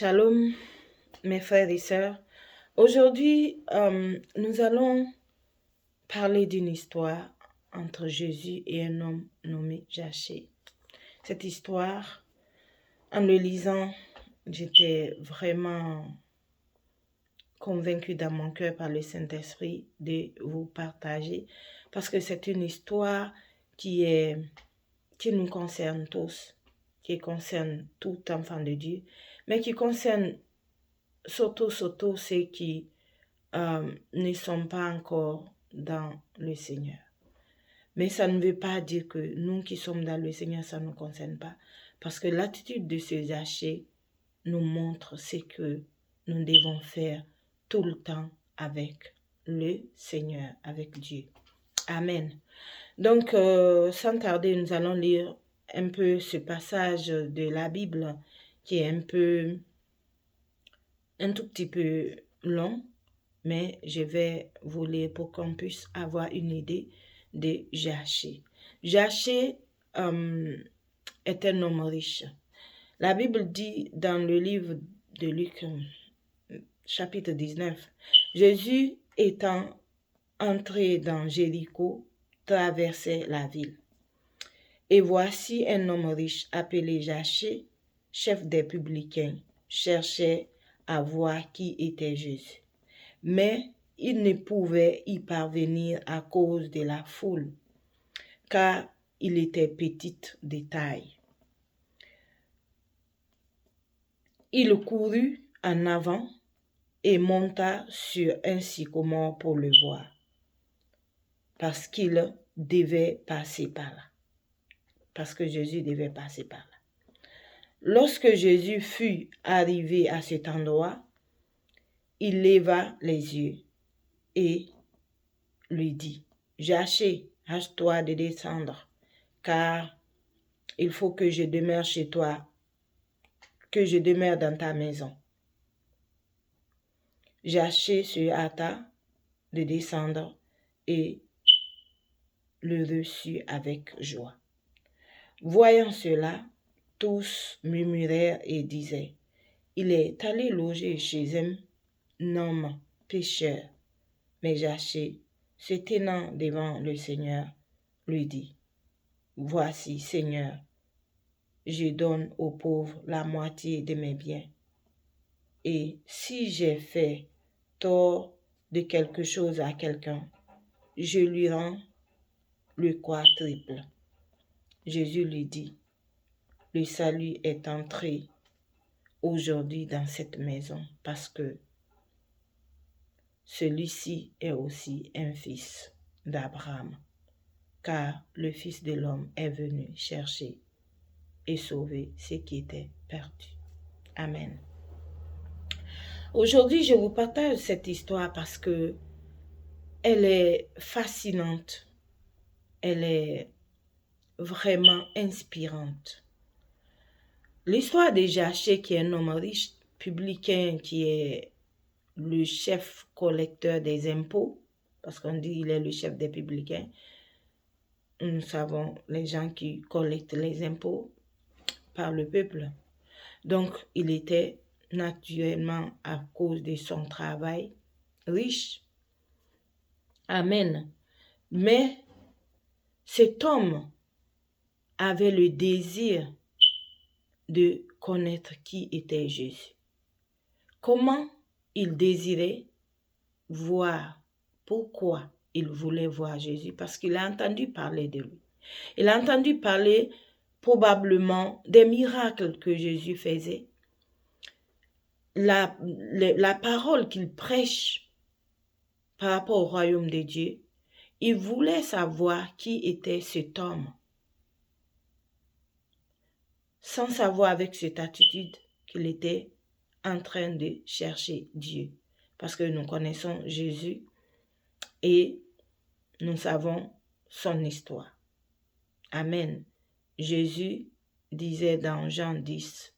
Shalom, mes frères et sœurs. Aujourd'hui, nous allons parler d'une histoire entre Jésus et un homme nommé Zachée. Cette histoire, en le lisant, j'étais vraiment convaincue dans mon cœur par le Saint-Esprit de vous partager parce que c'est une histoire qui nous concerne tous, qui concerne tout enfant de Dieu, mais qui concerne surtout ceux qui ne sont pas encore dans le Seigneur. Mais ça ne veut pas dire que nous qui sommes dans le Seigneur, ça ne nous concerne pas. Parce que l'attitude de ce Zachée nous montre ce que nous devons faire tout le temps avec le Seigneur, avec Dieu. Amen. Donc, sans tarder, nous allons lire un peu ce passage de la Bible qui est un tout petit peu long, mais je vais vous lire pour qu'on puisse avoir une idée de Zachée. Zachée est un homme riche. La Bible dit dans le livre de Luc, chapitre 19, Jésus étant entré dans Jéricho, traversait la ville. Et voici un homme riche appelé Zachée, chef des publicains, cherchait à voir qui était Jésus. Mais il ne pouvait y parvenir à cause de la foule, car il était petit de taille. Il courut en avant et monta sur un sycomore pour le voir, parce qu'il devait passer par là, parce que Jésus devait passer par là. Lorsque Jésus fut arrivé à cet endroit, il leva les yeux et lui dit, « Zachée, hâte-toi de descendre, car il faut que je demeure chez toi, que je demeure dans ta maison. » Zachée se hâta de descendre et le reçut avec joie. Voyant cela, tous murmurèrent et disaient, « Il est allé loger chez un homme pécheur. » Mais Zachée, se tenant devant le Seigneur, lui dit, « Voici, Seigneur, je donne aux pauvres la moitié de mes biens. Et si j'ai fait tort de quelque chose à quelqu'un, je lui rends le quadruple. » Jésus lui dit, « Le salut est entré aujourd'hui dans cette maison parce que celui-ci est aussi un fils d'Abraham, car le Fils de l'homme est venu chercher et sauver ce qui était perdu. » Amen. Aujourd'hui, je vous partage cette histoire parce que elle est fascinante. Elle est vraiment inspirante. L'histoire de Zachée, qui est un homme riche, publicain, qui est le chef collecteur des impôts, parce qu'on dit qu'il est le chef des publicains. Nous savons les gens qui collectent les impôts par le peuple. Donc, il était naturellement, à cause de son travail, riche. Amen. Mais cet homme avait le désir de connaître qui était Jésus. Comment il désirait voir, pourquoi il voulait voir Jésus? Parce qu'il a entendu parler de lui. Il a entendu parler probablement des miracles que Jésus faisait. La parole qu'il prêche par rapport au royaume de Dieu, il voulait savoir qui était cet homme. Sans savoir avec cette attitude qu'il était en train de chercher Dieu. Parce que nous connaissons Jésus et nous savons son histoire. Amen. Jésus disait dans Jean 10,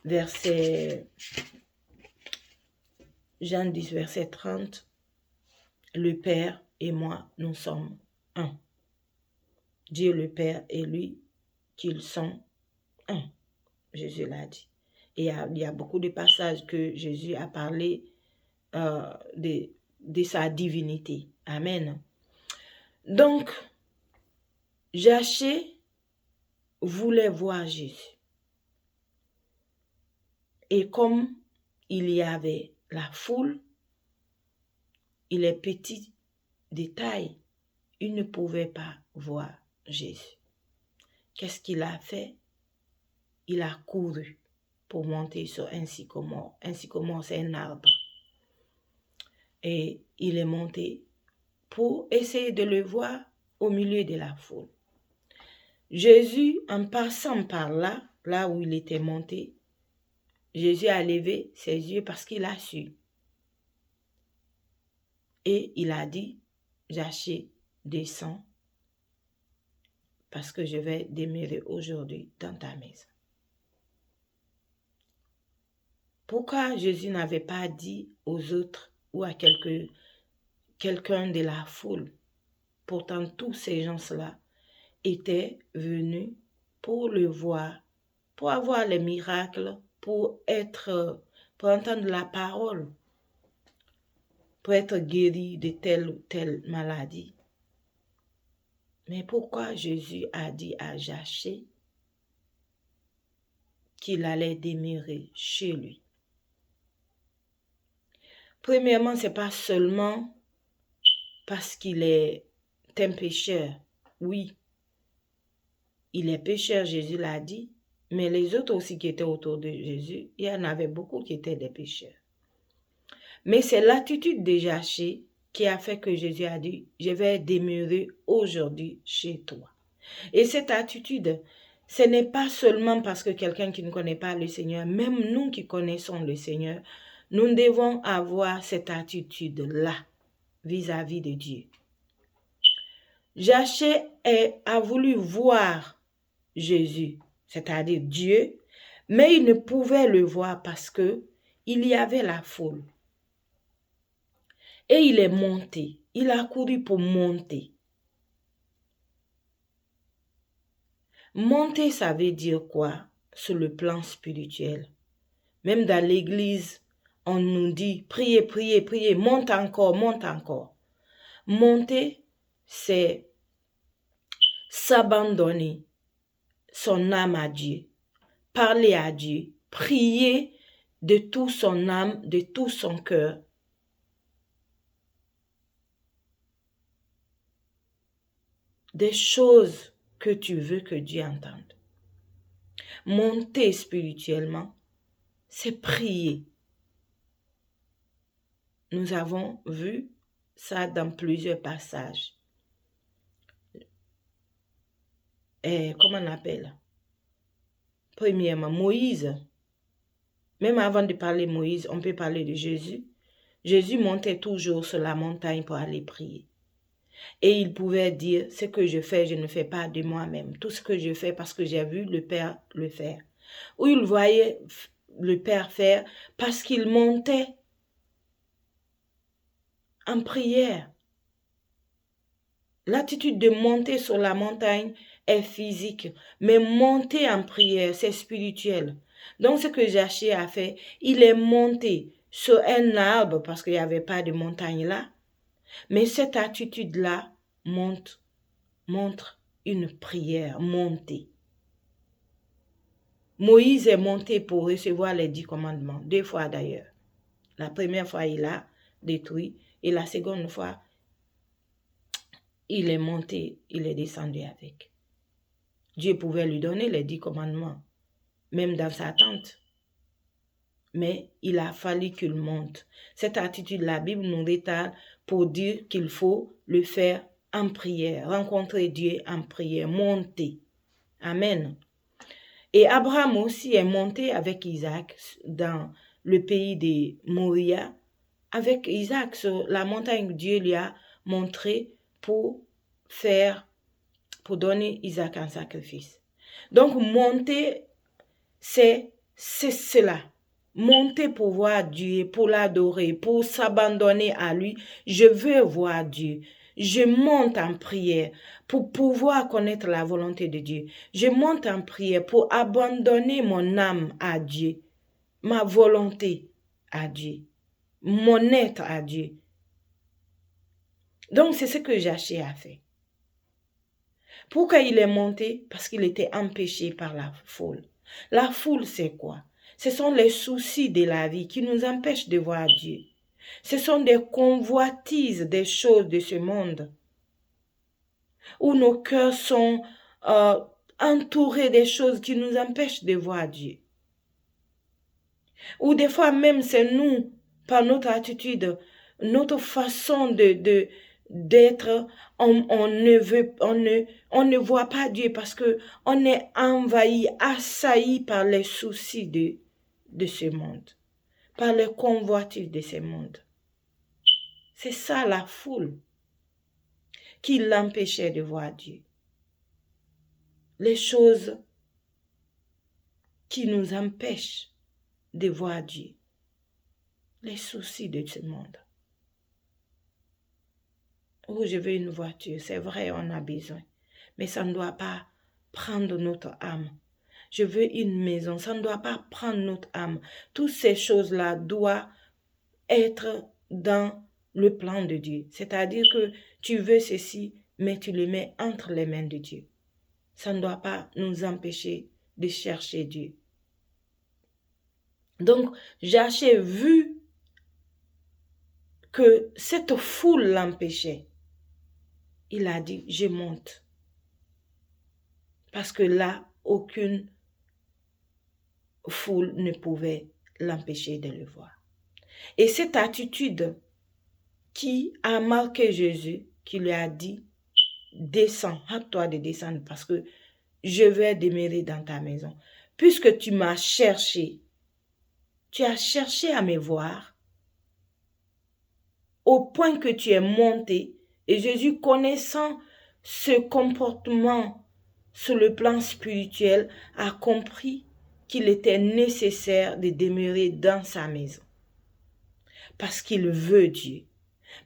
verset 30, « Le Père et moi, nous sommes un. Dieu le Père et lui, qu'ils sont un. » Jésus l'a dit. Et il y a beaucoup de passages que Jésus a parlé de sa divinité. Amen. Donc, Zachée voulait voir Jésus. Et comme il y avait la foule, il est petit de taille, il ne pouvait pas voir Jésus. Qu'est-ce qu'il a fait? Il a couru pour monter sur un sycomore. Un sycomore, c'est un arbre. Et il est monté pour essayer de le voir au milieu de la foule. Jésus, en passant par là, là où il était monté, Jésus a levé ses yeux parce qu'il a su. Et il a dit, Zachée, descends, parce que je vais demeurer aujourd'hui dans ta maison. Pourquoi Jésus n'avait pas dit aux autres ou à quelqu'un de la foule? Pourtant, tous ces gens-là étaient venus pour le voir, pour avoir les miracles, pour entendre la parole, pour être guéri de telle ou telle maladie. Mais pourquoi Jésus a dit à Zachée qu'il allait demeurer chez lui? Premièrement, ce n'est pas seulement parce qu'il est un pécheur. Oui, il est pécheur, Jésus l'a dit, mais les autres aussi qui étaient autour de Jésus, il y en avait beaucoup qui étaient des pécheurs. Mais c'est l'attitude de Zachée qui a fait que Jésus a dit, je vais demeurer aujourd'hui chez toi. Et cette attitude, ce n'est pas seulement parce que quelqu'un qui ne connaît pas le Seigneur, même nous qui connaissons le Seigneur, nous devons avoir cette attitude-là vis-à-vis de Dieu. Zachée a voulu voir Jésus, c'est-à-dire Dieu, mais il ne pouvait le voir parce que il y avait la foule. Et il est monté, il a couru pour monter. Monter, ça veut dire quoi sur le plan spirituel? Même dans l'église, on nous dit, priez, priez, priez, monte encore, monte encore. Monter, c'est s'abandonner son âme à Dieu, parler à Dieu, prier de tout son âme, de tout son cœur. Des choses que tu veux que Dieu entende. Monter spirituellement, c'est prier. Nous avons vu ça dans plusieurs passages. Comment on appelle? Premièrement, Moïse. Même avant de parler de Moïse, on peut parler de Jésus. Jésus montait toujours sur la montagne pour aller prier. Et il pouvait dire, ce que je fais, je ne fais pas de moi-même. Tout ce que je fais parce que j'ai vu le Père le faire. Ou il voyait le Père faire parce qu'il montait en prière. L'attitude de monter sur la montagne est physique, mais monter en prière, c'est spirituel. Donc ce que Zachée a fait, il est monté sur un arbre parce qu'il n'y avait pas de montagne là. Mais cette attitude-là montre une prière montée. Moïse est monté pour recevoir les 10 commandements, 2 fois d'ailleurs. La première fois, il a détruit, et la seconde fois, il est monté, il est descendu avec. Dieu pouvait lui donner les 10 commandements, même dans sa tente. Mais il a fallu qu'il monte. Cette attitude, la Bible nous détaille pour dire qu'il faut le faire en prière, rencontrer Dieu en prière, monter. Amen. Et Abraham aussi est monté avec Isaac dans le pays de Moria, avec Isaac sur la montagne que Dieu lui a montré pour donner Isaac en sacrifice. Donc monter, c'est cela. Monter pour voir Dieu, pour l'adorer, pour s'abandonner à lui. Je veux voir Dieu. Je monte en prière pour pouvoir connaître la volonté de Dieu. Je monte en prière pour abandonner mon âme à Dieu. ma volonté à Dieu, mon être à Dieu. Donc, c'est ce que Zaché a fait. Pourquoi il est monté? Parce qu'il était empêché par la foule. La foule, c'est quoi? Ce sont les soucis de la vie qui nous empêchent de voir Dieu. Ce sont des convoitises des choses de ce monde, où nos cœurs sont entourés des choses qui nous empêchent de voir Dieu. Ou des fois même c'est nous, par notre attitude, notre façon d'être, on ne voit pas Dieu parce que on est envahi, assailli par les soucis de ce monde, par les convoitises de ce monde. C'est ça la foule qui l'empêchait de voir Dieu. Les choses qui nous empêchent de voir Dieu. Les soucis de ce monde. Oh, je veux une voiture, c'est vrai, on a besoin. Mais ça ne doit pas prendre notre âme. Je veux une maison, ça ne doit pas prendre notre âme. Toutes ces choses-là doivent être dans le plan de Dieu. C'est-à-dire que tu veux ceci, mais tu le mets entre les mains de Dieu. Ça ne doit pas nous empêcher de chercher Dieu. Donc, Zaché, vu que cette foule l'empêchait, il a dit, je monte. Parce que là, aucune foule ne pouvait l'empêcher de le voir. Et cette attitude qui a marqué Jésus, qui lui a dit, descends, hâte-toi de descendre parce que je vais demeurer dans ta maison. Puisque tu m'as cherché, tu as cherché à me voir, au point que tu es monté, et Jésus, connaissant ce comportement sur le plan spirituel, a compris qu'il était nécessaire de demeurer dans sa maison. Parce qu'il veut Dieu,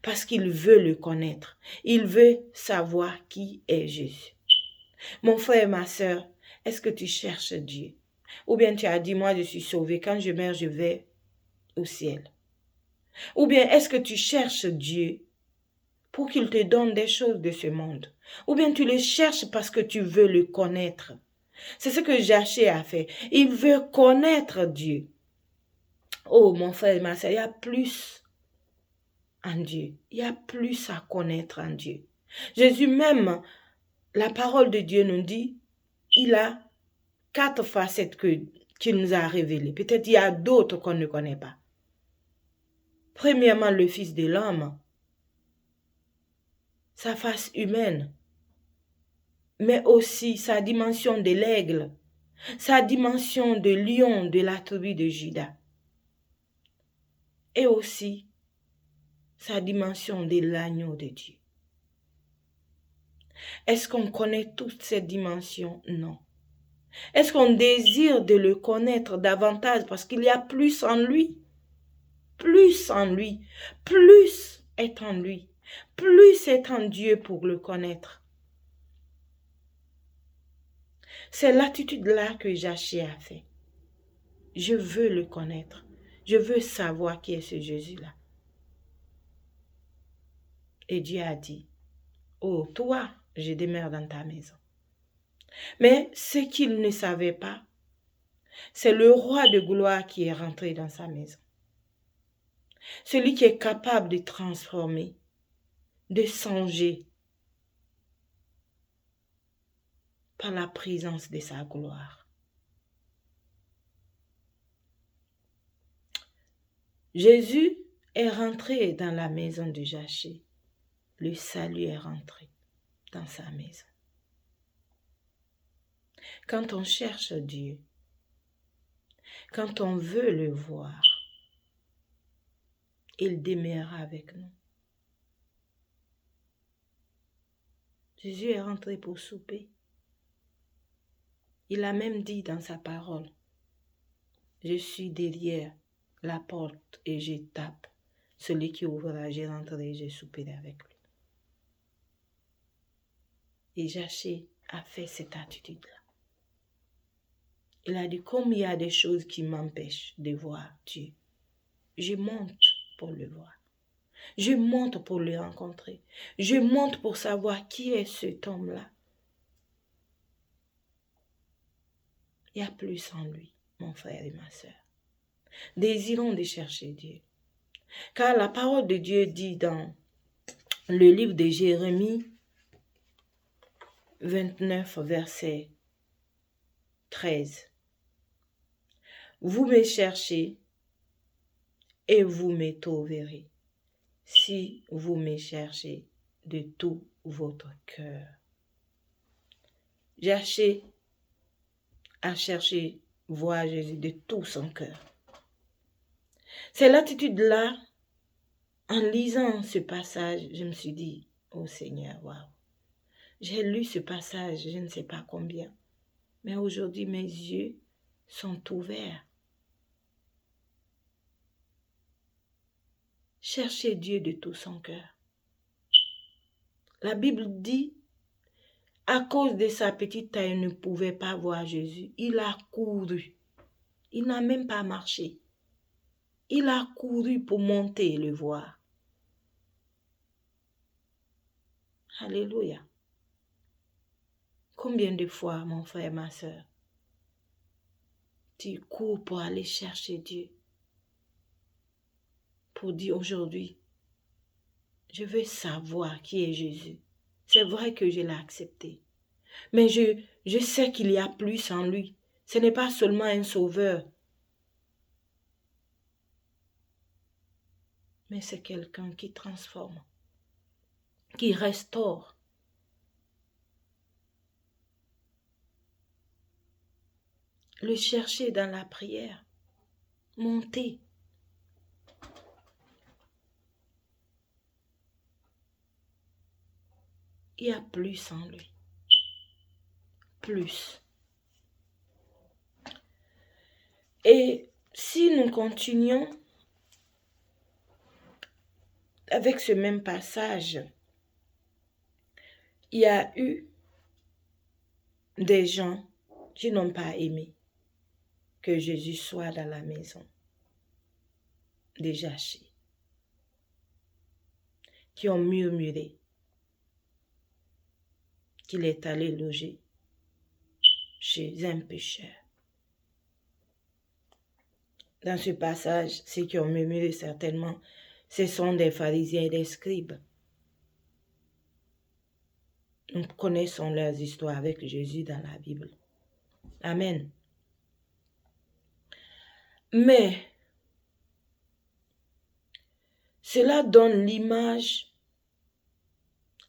parce qu'il veut le connaître, il veut savoir qui est Jésus. Mon frère et ma sœur, est-ce que tu cherches Dieu? Ou bien tu as dit, moi je suis sauvé, quand je meurs, je vais au ciel. Ou bien est-ce que tu cherches Dieu pour qu'il te donne des choses de ce monde? Ou bien tu le cherches parce que tu veux le connaître? C'est ce que Zaché a fait. Il veut connaître Dieu. Oh mon frère et ma sœur, il y a plus en Dieu. Il y a plus à connaître en Dieu. Jésus même, la parole de Dieu nous dit, il a 4 facettes qu'il nous a révélées. Peut-être il y a d'autres qu'on ne connaît pas. Premièrement, le Fils de l'homme, sa face humaine, mais aussi sa dimension de l'aigle, sa dimension de lion de la tribu de Juda, et aussi sa dimension de l'agneau de Dieu. Est-ce qu'on connaît toutes ces dimensions? Non. Est-ce qu'on désire de le connaître davantage parce qu'il y a plus en lui? Plus en lui, plus est en lui, plus est en Dieu pour le connaître. C'est l'attitude-là que Zaché a fait. Je veux le connaître. Je veux savoir qui est ce Jésus-là. Et Dieu a dit, oh, toi, je demeure dans ta maison. Mais ce qu'il ne savait pas, c'est le roi de gloire qui est rentré dans sa maison. Celui qui est capable de transformer, de changer par la présence de sa gloire. Jésus est rentré dans la maison de Zaché. Le salut est rentré dans sa maison. Quand on cherche Dieu, quand on veut le voir, il demeurera avec nous. Jésus est rentré pour souper. Il a même dit dans sa parole, je suis derrière la porte et je tape. Celui qui ouvrira, je rentrerai et je souperai avec lui. Et Zaché a fait cette attitude-là. Il a dit, comme il y a des choses qui m'empêchent de voir Dieu, je monte pour le voir. Je monte pour le rencontrer. Je monte pour savoir qui est cet homme-là. Il y a plus en lui, mon frère et ma sœur. Désirons de chercher Dieu. Car la parole de Dieu dit dans le livre de Jérémie 29, verset 13. Vous me cherchez et vous me trouverez, si vous me cherchez de tout votre cœur. Cherchez à chercher, voir Jésus de tout son cœur. C'est l'attitude-là, en lisant ce passage, je me suis dit, oh Seigneur, waouh, j'ai lu ce passage, je ne sais pas combien, mais aujourd'hui mes yeux sont ouverts. Cherchez Dieu de tout son cœur. La Bible dit, à cause de sa petite taille, il ne pouvait pas voir Jésus. Il a couru. Il n'a même pas marché. Il a couru pour monter et le voir. Alléluia. Combien de fois, mon frère, ma soeur, tu cours pour aller chercher Dieu, pour dire aujourd'hui, je veux savoir qui est Jésus. C'est vrai que je l'ai accepté, mais je sais qu'il y a plus en lui. Ce n'est pas seulement un sauveur, mais c'est quelqu'un qui transforme, qui restaure. Le chercher dans la prière, monter. Il y a plus en lui. Plus. Et si nous continuons avec ce même passage, il y a eu des gens qui n'ont pas aimé que Jésus soit dans la maison de Zachée, qui ont murmuré qu'il est allé loger chez un pécheur. Dans ce passage, ceux qui ont murmuré certainement, ce sont des pharisiens et des scribes. Nous connaissons leurs histoires avec Jésus dans la Bible. Amen. Mais cela donne l'image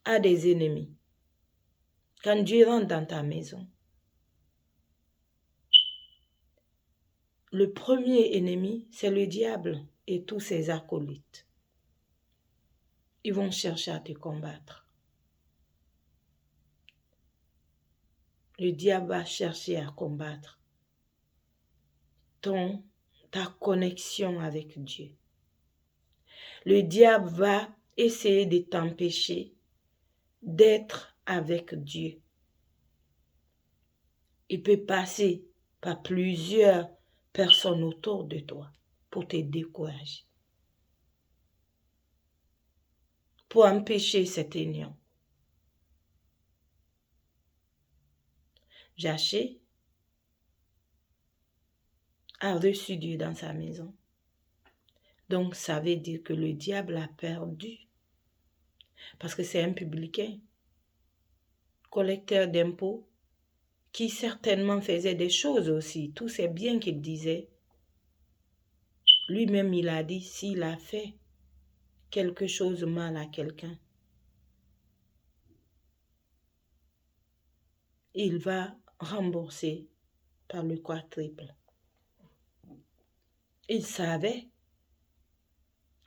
à des ennemis. Quand Dieu rentre dans ta maison, le premier ennemi, c'est le diable et tous ses acolytes. Ils vont chercher à te combattre. Le diable va chercher à combattre ta connexion avec Dieu. Le diable va essayer de t'empêcher d'être avec Dieu. Il peut passer par plusieurs personnes autour de toi pour te décourager, pour empêcher cette union. Zachée a reçu Dieu dans sa maison. Donc, ça veut dire que le diable a perdu. Parce que c'est un publicain, collecteur d'impôts, qui certainement faisait des choses aussi. Tous ces biens qu'il disait, lui-même il a dit, s'il a fait quelque chose mal à quelqu'un, il va rembourser par le quadruple. Il savait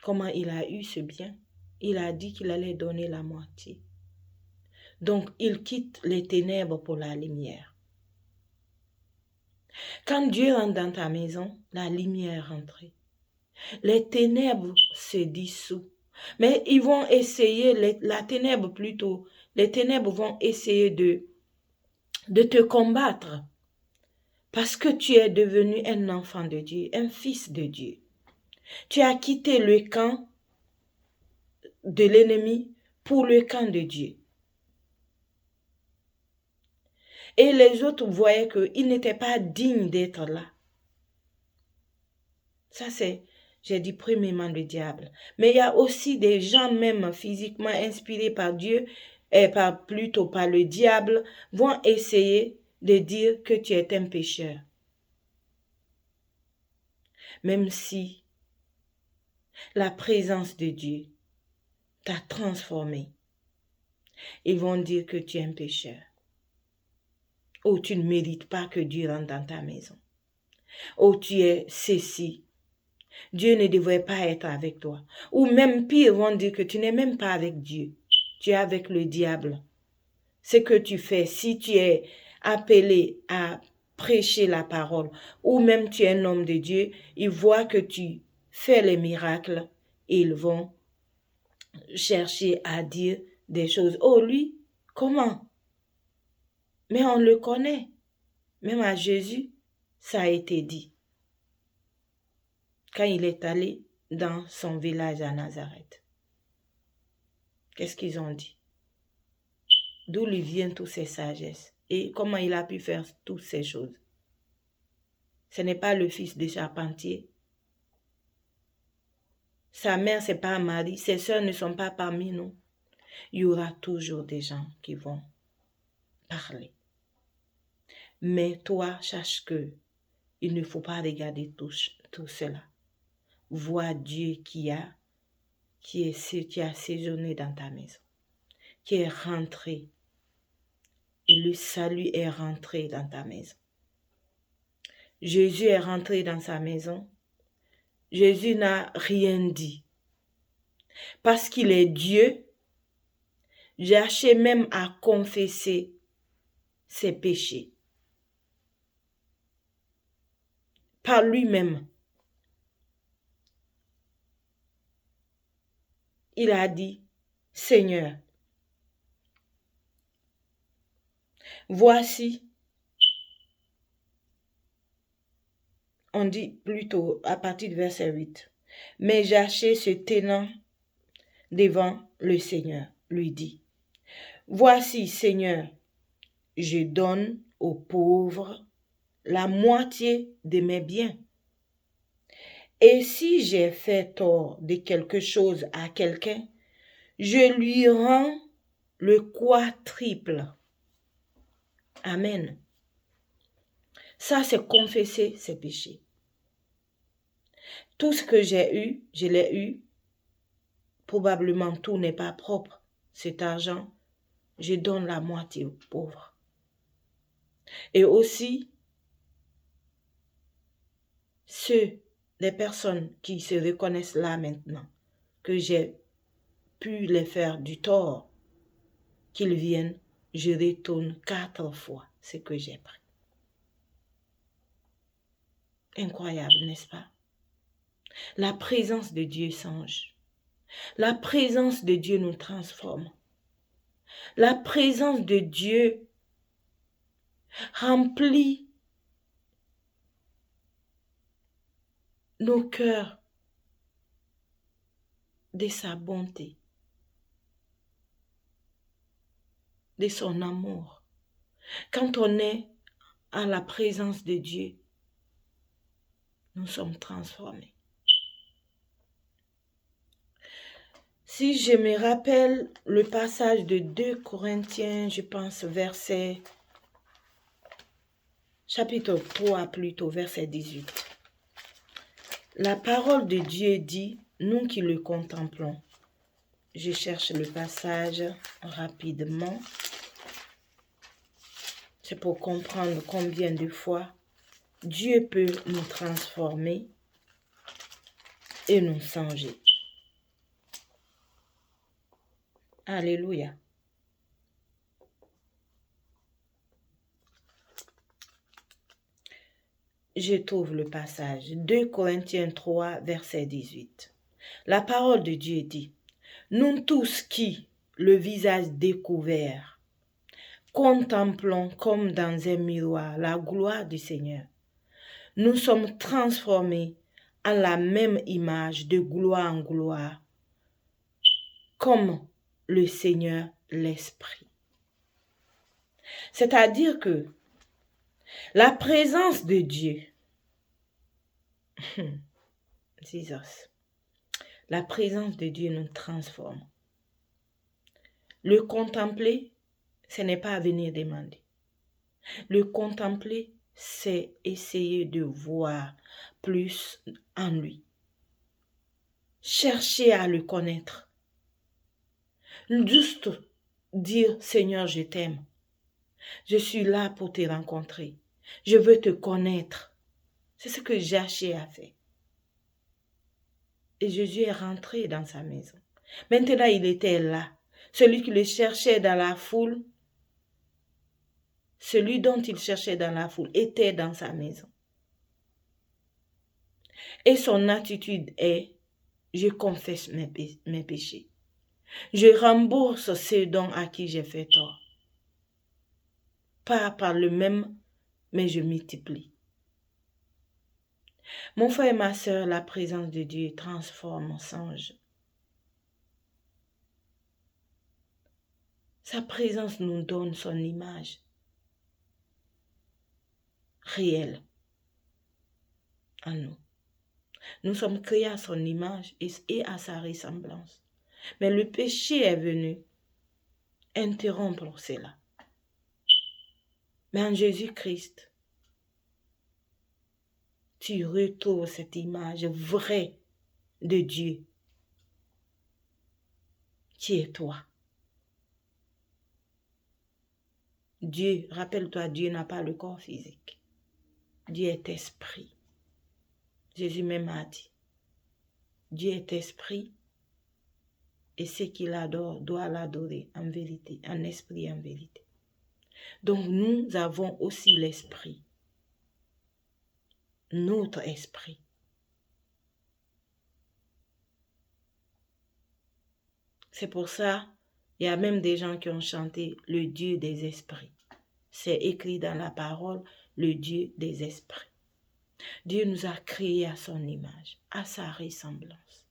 comment il a eu ce bien. Il a dit qu'il allait donner la moitié. Donc, il quitte les ténèbres pour la lumière. Quand Dieu rentre dans ta maison, la lumière rentre. Les ténèbres se dissouent. Mais ils vont essayer, les ténèbres vont essayer de te combattre Parce que tu es devenu un enfant de Dieu, un fils de Dieu. Tu as quitté le camp de l'ennemi pour le camp de Dieu. Et les autres voyaient qu'ils n'étaient pas dignes d'être là. Ça, j'ai dit premièrement le diable. Mais il y a aussi des gens même physiquement inspirés par Dieu, et plutôt par le diable, vont essayer de dire que tu es un pécheur. Même si la présence de Dieu t'a transformé, ils vont dire que tu es un pécheur. Ou tu ne mérites pas que Dieu rentre dans ta maison. Ou tu es ceci. Dieu ne devrait pas être avec toi. Ou même pire, vont dire que tu n'es même pas avec Dieu. Tu es avec le diable. Ce que tu fais, si tu es appelé à prêcher la parole, ou même tu es un homme de Dieu, ils voient que tu fais les miracles, et ils vont chercher à dire des choses. Oh, lui, comment? Mais on le connaît. Même à Jésus, ça a été dit. Quand il est allé dans son village à Nazareth. Qu'est-ce qu'ils ont dit? D'où lui viennent toutes ces sagesses? Et comment il a pu faire toutes ces choses? Ce n'est pas le fils de charpentier. Sa mère, ce n'est pas Marie. Ses sœurs ne sont pas parmi nous. Il y aura toujours des gens qui vont parler. Mais toi, sache que il ne faut pas regarder tout cela. Vois Dieu qui a séjourné dans ta maison, qui est rentré. Et le salut est rentré dans ta maison. Jésus est rentré dans sa maison. Jésus n'a rien dit. Parce qu'il est Dieu, cherché même à confesser ses péchés. Par lui-même. Il a dit, Seigneur, voici, on dit plutôt à partir du verset 8, mais Zachée se tenant devant le Seigneur, lui dit, voici, Seigneur, je donne aux pauvres la moitié de mes biens. Et si j'ai fait tort de quelque chose à quelqu'un, je lui rends le quadruple. Amen. Ça, c'est confesser ses péchés. Tout ce que j'ai eu, je l'ai eu. Probablement, tout n'est pas propre. Cet argent, je donne la moitié aux pauvres. Et aussi, les personnes qui se reconnaissent là maintenant, que j'ai pu les faire du tort, qu'ils viennent, je retourne 4 fois ce que j'ai pris. Incroyable, n'est-ce pas? La présence de Dieu change. La présence de Dieu nous transforme. La présence de Dieu remplit nos cœurs de sa bonté, de son amour. Quand on est à la présence de Dieu, nous sommes transformés. Si je me rappelle le passage de 2 Corinthiens, je pense chapitre 3 plutôt, verset 18. La parole de Dieu dit, nous qui le contemplons. Je cherche le passage rapidement. C'est pour comprendre combien de fois Dieu peut nous transformer et nous changer. Alléluia. Je trouve le passage 2 Corinthiens 3, verset 18. La parole de Dieu dit, nous tous qui, le visage découvert, contemplons comme dans un miroir la gloire du Seigneur, nous sommes transformés en la même image de gloire en gloire, comme le Seigneur l'Esprit. C'est-à-dire que la présence de Dieu, la présence de Dieu nous transforme. Le contempler, ce n'est pas venir demander. Le contempler, c'est essayer de voir plus en lui. Chercher à le connaître. Juste dire, Seigneur, je t'aime. Je suis là pour te rencontrer. Je veux te connaître. C'est ce que Zaché a fait. Et Jésus est rentré dans sa maison. Maintenant, il était là. Celui qui le cherchait dans la foule, celui dont il cherchait dans la foule, était dans sa maison. Et son attitude est, je confesse mes péchés. Je rembourse ceux dont à qui j'ai fait tort. Pas par le même, mais je multiplie. Mon frère et ma sœur, la présence de Dieu transforme mon songe. Sa présence nous donne son image réelle en nous. Nous sommes créés à son image et à sa ressemblance. Mais le péché est venu interrompre cela. Mais en Jésus-Christ, tu retrouves cette image vraie de Dieu qui est toi. Dieu, rappelle-toi, Dieu n'a pas le corps physique. Dieu est esprit. Jésus même a dit, Dieu est esprit et ceux qui l'adorent doivent l'adorer en vérité, en esprit et en vérité. Donc nous avons aussi l'esprit, notre esprit. C'est pour ça, il y a même des gens qui ont chanté le Dieu des esprits. C'est écrit dans la parole, le Dieu des esprits. Dieu nous a créés à son image, à sa ressemblance.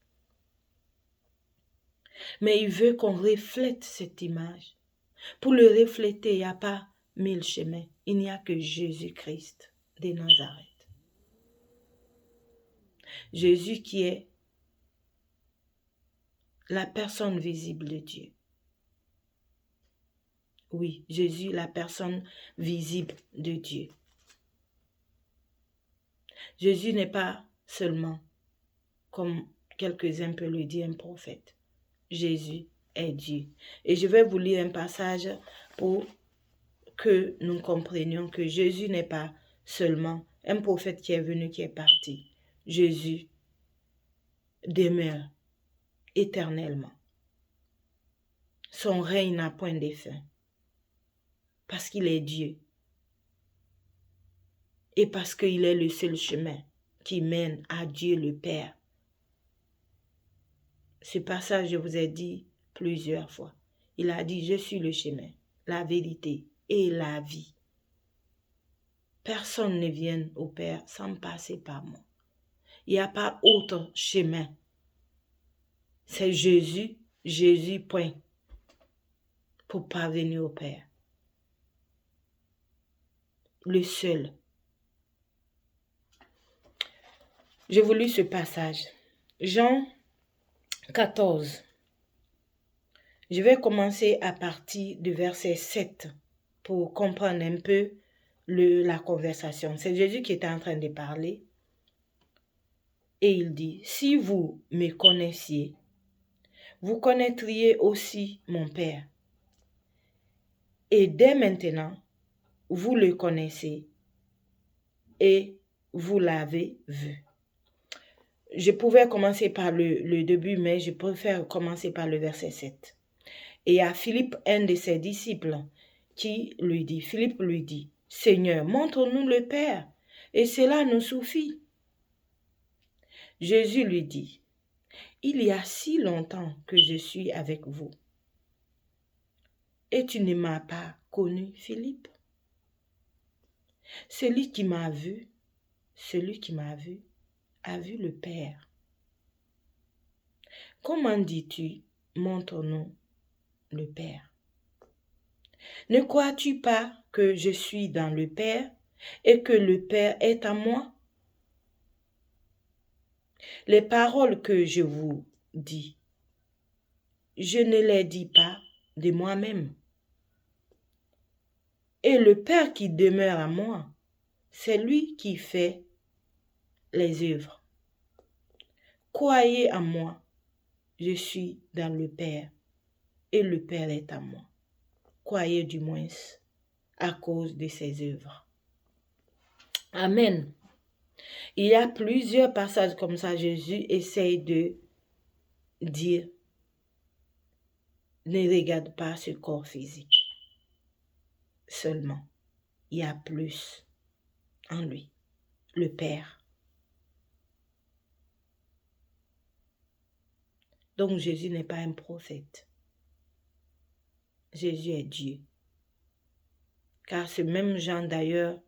Mais il veut qu'on reflète cette image. Pour le refléter, il n'y a pas 1000 chemins. Il n'y a que Jésus-Christ de Nazareth. Jésus qui est la personne visible de Dieu. Oui, Jésus, la personne visible de Dieu. Jésus n'est pas seulement, comme quelques-uns peuvent le dire, un prophète. Jésus est Dieu. Et je vais vous lire un passage pour que nous comprenions que Jésus n'est pas seulement un prophète qui est venu, qui est parti. Jésus demeure éternellement. Son règne n'a point de fin. Parce qu'il est Dieu. Et parce qu'il est le seul chemin qui mène à Dieu le Père. Ce passage, je vous ai dit plusieurs fois. Il a dit, je suis le chemin, la vérité et la vie. Personne ne vient au Père sans passer par moi. Il n'y a pas autre chemin. C'est Jésus, Jésus, point, pour parvenir au Père. Le seul. J'ai voulu ce passage. Jean 14. Je vais commencer à partir du verset 7 pour comprendre un peu la conversation. C'est Jésus qui était en train de parler. Et il dit, si vous me connaissiez, vous connaîtriez aussi mon Père. Et dès maintenant, vous le connaissez et vous l'avez vu. Je pouvais commencer par le début, mais je préfère commencer par le verset 7. Et à Philippe, un de ses disciples, qui lui dit, Philippe lui dit, Seigneur, montre-nous le Père, et cela nous suffit. Jésus lui dit, il y a si longtemps que je suis avec vous, et tu ne m'as pas connu, Philippe? Celui qui m'a vu a vu le Père. Comment dis-tu, montre-nous le Père? Ne crois-tu pas que je suis dans le Père et que le Père est en moi? Les paroles que je vous dis, je ne les dis pas de moi-même. Et le Père qui demeure en moi, c'est lui qui fait les œuvres. Croyez en moi, je suis dans le Père et le Père est en moi. Croyez du moins à cause de ses œuvres. Amen. Il y a plusieurs passages comme ça. Jésus essaye de dire, ne regarde pas ce corps physique seulement. Il y a plus en lui, le Père. Donc Jésus n'est pas un prophète. Jésus est Dieu. Car ce même Jean d'ailleurs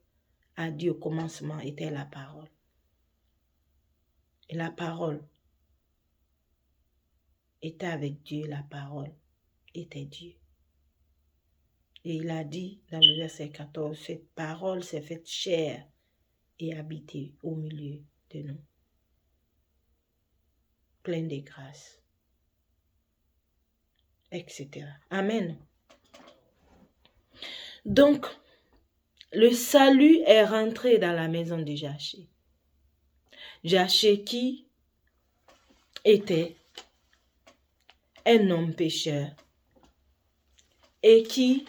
a dit au commencement était la parole. Et la parole était avec Dieu, la parole était Dieu. Et il a dit dans le verset 14, cette parole s'est faite chair et habitée au milieu de nous. Pleine de grâce, etc. Amen. Donc, le salut est rentré dans la maison de Jaché. Jaché qui était un homme pécheur et qui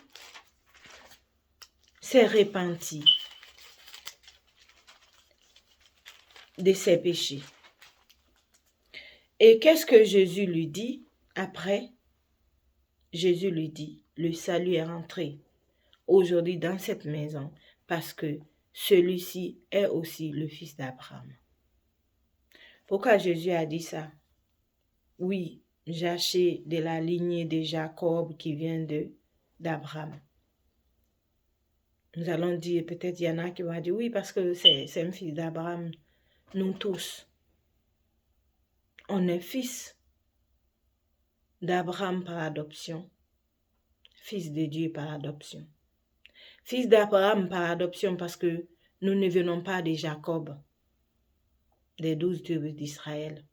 s'est repenti de ses péchés. Et qu'est-ce que Jésus lui dit après? Jésus lui dit, le salut est rentré aujourd'hui dans cette maison parce que celui-ci est aussi le fils d'Abraham. Pourquoi Jésus a dit ça? Oui, Jaché de la lignée de Jacob qui vient d'Abraham. Nous allons dire, peut-être il y en a qui vont dire, oui, parce que c'est un fils d'Abraham. Nous tous, on est fils d'Abraham par adoption, fils de Dieu par adoption. Fils d'Abraham par adoption parce que nous ne venons pas de Jacob, des 12 tribus d'Israël.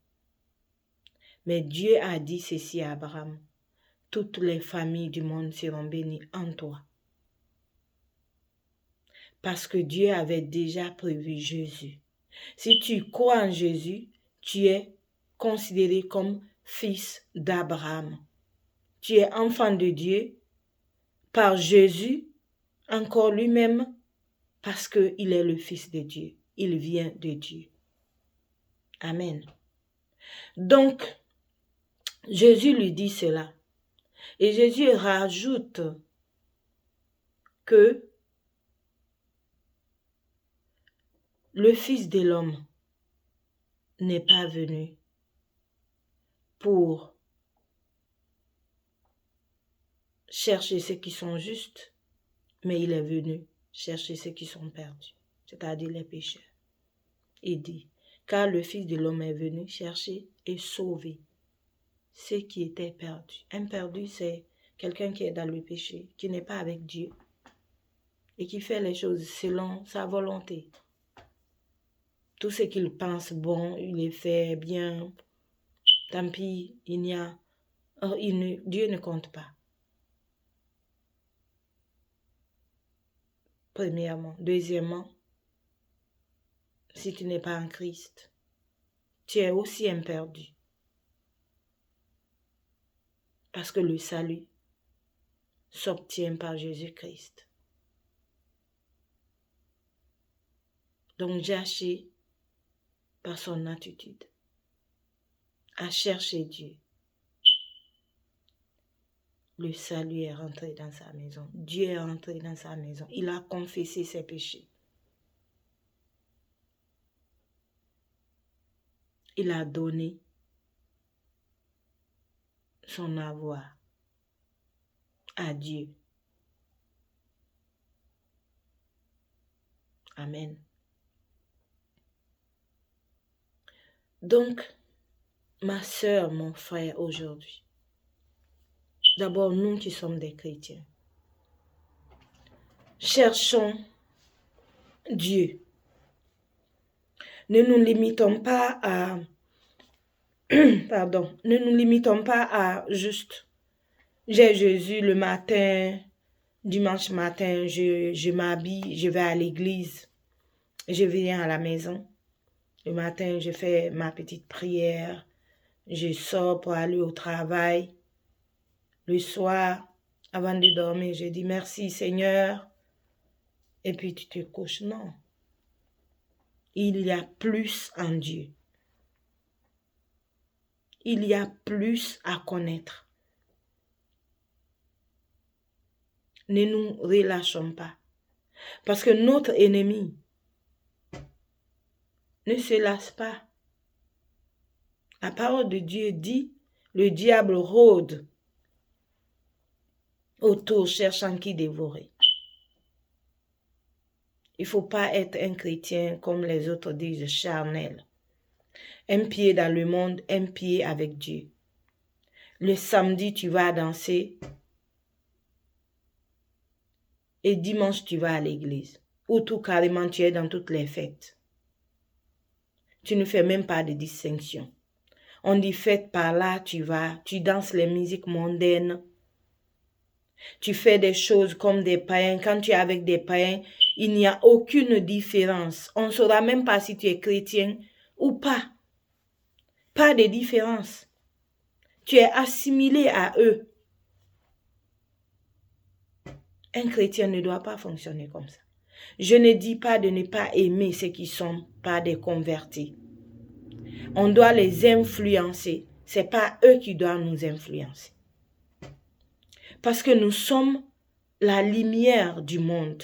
Mais Dieu a dit ceci à Abraham, toutes les familles du monde seront bénies en toi. Parce que Dieu avait déjà prévu Jésus. Si tu crois en Jésus, tu es considéré comme fils d'Abraham. Tu es enfant de Dieu par Jésus, encore lui-même, parce qu'il est le fils de Dieu. Il vient de Dieu. Amen. Donc, Jésus lui dit cela. Et Jésus rajoute que le Fils de l'homme n'est pas venu pour chercher ceux qui sont justes, mais il est venu chercher ceux qui sont perdus, c'est-à-dire les pécheurs. Il dit, car le Fils de l'homme est venu chercher et sauver ceux qui étaient perdus. Un perdu, c'est quelqu'un qui est dans le péché, qui n'est pas avec Dieu et qui fait les choses selon sa volonté. Tout ce qu'il pense bon, il les fait bien. Tant pis, Dieu ne compte pas. Premièrement. Deuxièmement, si tu n'es pas en Christ, tu es aussi un perdu. Parce que le salut s'obtient par Jésus-Christ. Donc Jaché, par son attitude, a cherché Dieu. Le salut est rentré dans sa maison. Dieu est rentré dans sa maison. Il a confessé ses péchés. Il a donné son avoir à Dieu. Amen. Donc, ma sœur, mon frère, aujourd'hui, d'abord, nous qui sommes des chrétiens, cherchons Dieu. Ne nous limitons pas à, ne nous limitons pas à juste, j'ai Jésus le matin, dimanche matin, je m'habille, je vais à l'église, je viens à la maison. Le matin, je fais ma petite prière, je sors pour aller au travail. Le soir, avant de dormir, je dis merci Seigneur. Et puis tu te couches. Non. Il y a plus en Dieu. Il y a plus à connaître. Ne nous relâchons pas. Parce que notre ennemi ne se lasse pas. La parole de Dieu dit, le diable rôde autour cherchant qui dévorer. Il ne faut pas être un chrétien comme les autres disent, charnel. Un pied dans le monde, un pied avec Dieu. Le samedi, tu vas danser et dimanche, tu vas à l'église. Ou tout carrément, tu es dans toutes les fêtes. Tu ne fais même pas de distinction. On dit fête par là, tu vas, tu danses les musiques mondaines. Tu fais des choses comme des païens. Quand tu es avec des païens, il n'y a aucune différence. On ne saura même pas si tu es chrétien ou pas. Pas de différence. Tu es assimilé à eux. Un chrétien ne doit pas fonctionner comme ça. Je ne dis pas de ne pas aimer ceux qui ne sont pas des convertis. On doit les influencer. Ce n'est pas eux qui doivent nous influencer. Parce que nous sommes la lumière du monde.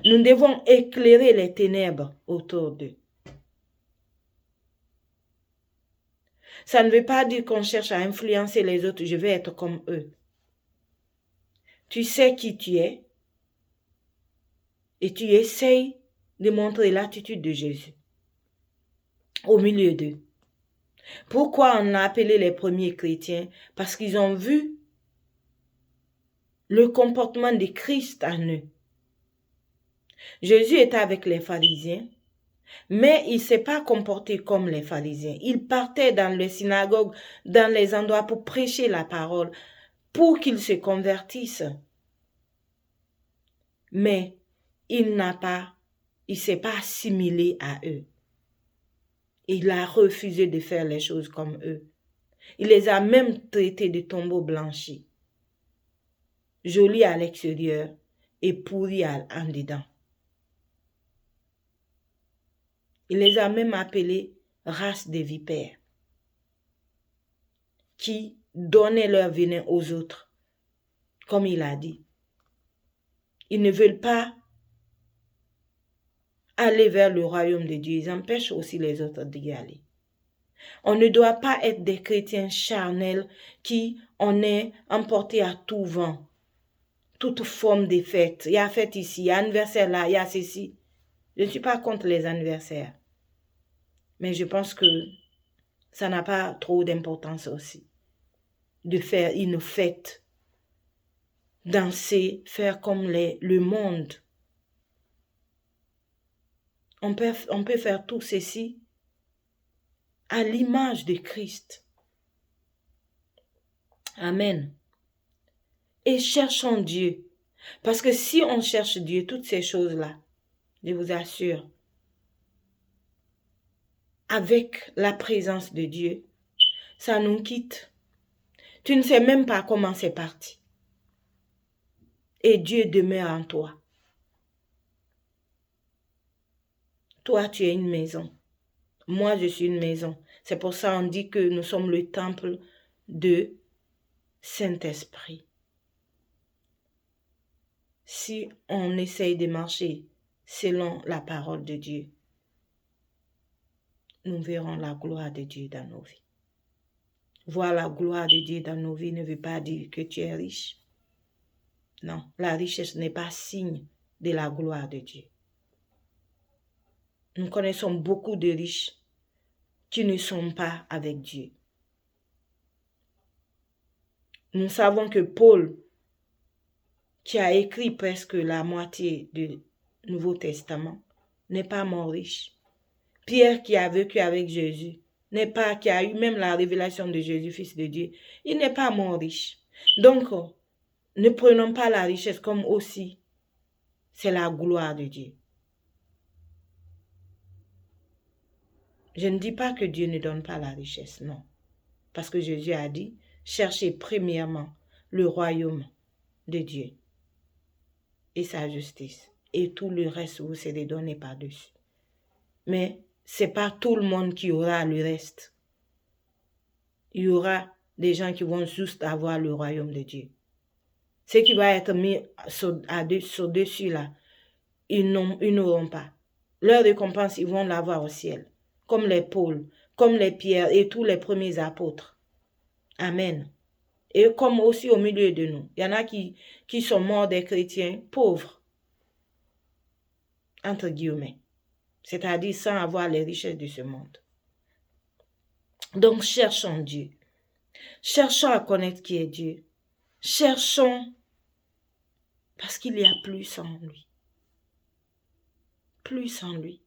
Nous devons éclairer les ténèbres autour d'eux. Ça ne veut pas dire qu'on cherche à influencer les autres. Je vais être comme eux. Tu sais qui tu es et tu essayes de montrer l'attitude de Jésus au milieu d'eux. Pourquoi on a appelé les premiers chrétiens? Parce qu'ils ont vu le comportement de Christ en eux. Jésus était avec les pharisiens, mais il ne s'est pas comporté comme les pharisiens. Il partait dans les synagogues, dans les endroits pour prêcher la parole, pour qu'ils se convertissent. Mais il ne s'est pas assimilé à eux. Il a refusé de faire les choses comme eux. Il les a même traités de tombeaux blanchis. Jolis à l'extérieur et pourris en dedans. Il les a même appelés race de vipères qui donnaient leur venin aux autres, comme il a dit. Ils ne veulent pas aller vers le royaume de Dieu. Ils empêchent aussi les autres d'y aller. On ne doit pas être des chrétiens charnels qui on est emportés à tout vent. Toute forme de fête. Il y a fête ici, il y a anniversaire là, il y a ceci. Je ne suis pas contre les anniversaires. Mais je pense que ça n'a pas trop d'importance aussi. De faire une fête. Danser, faire comme le monde. On peut faire tout ceci à l'image de Christ. Amen. Et cherchons Dieu. Parce que si on cherche Dieu, toutes ces choses-là, je vous assure, avec la présence de Dieu, ça nous quitte. Tu ne sais même pas comment c'est parti. Et Dieu demeure en toi. Toi, tu es une maison. Moi, je suis une maison. C'est pour ça qu'on dit que nous sommes le temple de Saint-Esprit. Si on essaye de marcher selon la parole de Dieu, nous verrons la gloire de Dieu dans nos vies. voir la gloire de Dieu dans nos vies ne veut pas dire que tu es riche. Non, la richesse n'est pas signe de la gloire de Dieu. Nous connaissons beaucoup de riches qui ne sont pas avec Dieu. Nous savons que Paul, qui a écrit presque la moitié du Nouveau Testament, n'est pas mort riche. Pierre, qui a vécu avec Jésus, qui a eu même la révélation de Jésus, Fils de Dieu, il n'est pas mort riche. Donc, ne prenons pas la richesse comme aussi, c'est la gloire de Dieu. Je ne dis pas que Dieu ne donne pas la richesse, non. Parce que Jésus a dit, cherchez premièrement le royaume de Dieu et sa justice. Et tout le reste vous serez donné par-dessus. Mais ce n'est pas tout le monde qui aura le reste. Il y aura des gens qui vont juste avoir le royaume de Dieu. Ce qui va être mis sur dessus là, ils n'auront pas. Leur récompense, ils vont l'avoir au ciel. Comme les Paul, comme les Pierre et tous les premiers apôtres. Amen. Et comme aussi au milieu de nous, il y en a qui sont morts des chrétiens pauvres, entre guillemets, c'est-à-dire sans avoir les richesses de ce monde. Donc cherchons Dieu. Cherchons à connaître qui est Dieu. Cherchons parce qu'il y a plus en lui. Plus en lui.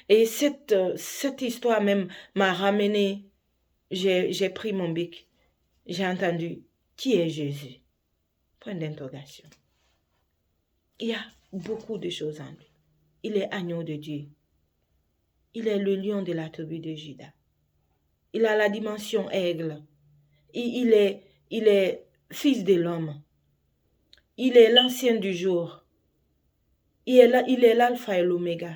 Et cette histoire même m'a ramené, j'ai pris mon bic, j'ai entendu, qui est Jésus? Point d'interrogation. Il y a beaucoup de choses en lui. Il est agneau de Dieu. Il est le lion de la tribu de Juda. Il a la dimension aigle. Il est fils de l'homme. Il est l'ancien du jour. Il est l'alpha et l'oméga.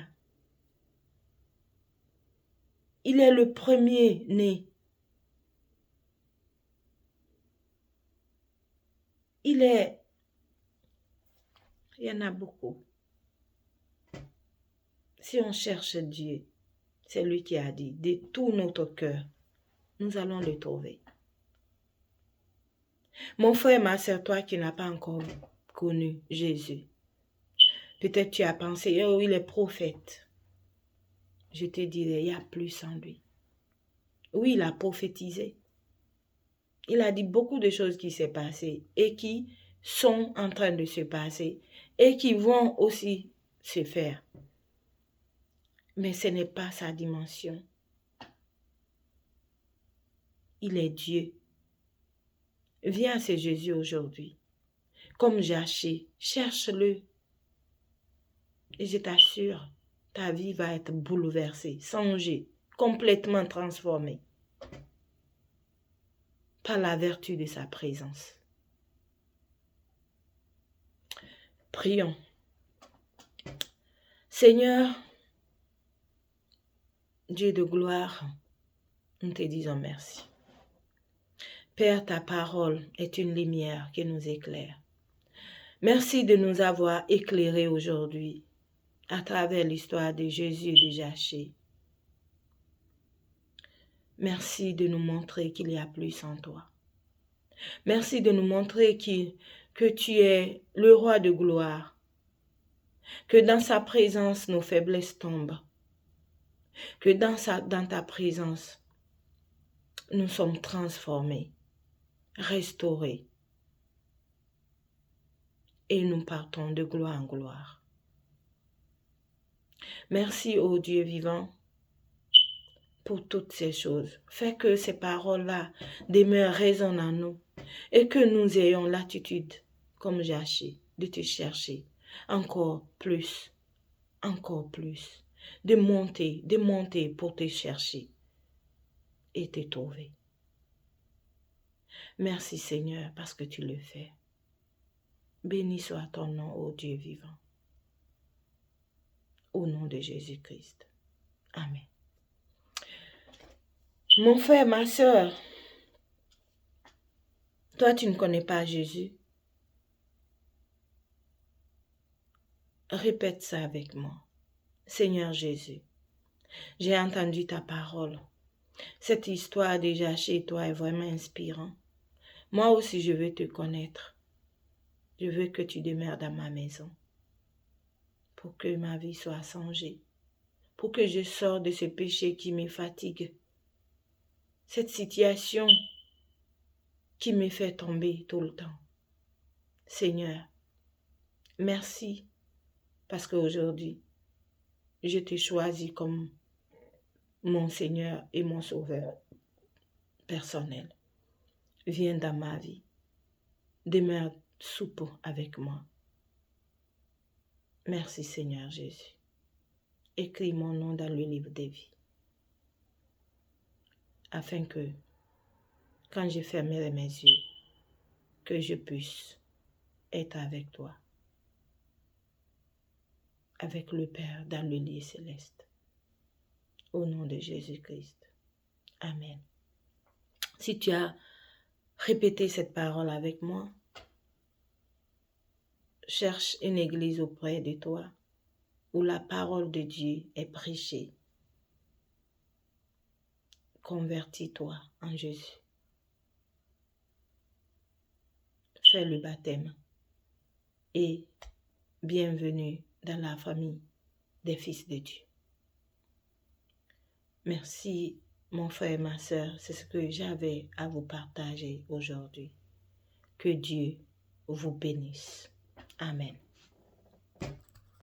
Il est le premier-né. Il y en a beaucoup. Si on cherche Dieu, c'est lui qui a dit, de tout notre cœur, nous allons le trouver. Mon frère, ma soeur, toi qui n'as pas encore connu Jésus, peut-être tu as pensé, oh, il est prophète. Je te dirai, il y a plus en lui. Oui, il a prophétisé. Il a dit beaucoup de choses qui s'est passées et qui sont en train de se passer et qui vont aussi se faire. Mais ce n'est pas sa dimension. Il est Dieu. Viens à ce Jésus aujourd'hui. Comme Jaché, cherche-le. Et je t'assure, ta vie va être bouleversée, changée, complètement transformée par la vertu de sa présence. Prions. Seigneur, Dieu de gloire, nous te disons merci. Père, ta parole est une lumière qui nous éclaire. Merci de nous avoir éclairés aujourd'hui à travers l'histoire de Jésus et de Jaché. Merci de nous montrer qu'il y a plus en toi. Merci de nous montrer que tu es le roi de gloire, que dans sa présence nos faiblesses tombent, que dans ta présence nous sommes transformés, restaurés et nous partons de gloire en gloire. Merci, ô Dieu vivant, pour toutes ces choses. Fais que ces paroles-là demeurent, résonnent en nous et que nous ayons l'attitude, comme Jaché, de te chercher encore plus, de monter pour te chercher et te trouver. Merci Seigneur parce que tu le fais. Béni soit ton nom, ô Dieu vivant. Au nom de Jésus-Christ. Amen. Mon frère, ma soeur, toi tu ne connais pas Jésus. Répète ça avec moi. Seigneur Jésus, j'ai entendu ta parole Cette histoire déjà chez toi est vraiment inspirante. Moi aussi, je veux te connaître. Je veux que tu demeures dans ma maison pour que ma vie soit changée, pour que je sorte de ce péché qui me fatigue, cette situation qui me fait tomber tout le temps. Seigneur, merci parce qu'aujourd'hui, je t'ai choisi comme mon Seigneur et mon Sauveur personnel. Viens dans ma vie. Demeure souple avec moi. Merci Seigneur Jésus. Écris mon nom dans le livre des vies. Afin que, quand je fermerai mes yeux, que je puisse être avec toi. Avec le Père dans le lieu céleste. Au nom de Jésus-Christ. Amen. Si tu as répété cette parole avec moi, cherche une église auprès de toi où la parole de Dieu est prêchée. Convertis-toi en Jésus. Fais le baptême et bienvenue dans la famille des fils de Dieu. Merci mon frère et ma sœur, c'est ce que j'avais à vous partager aujourd'hui. Que Dieu vous bénisse. Amen.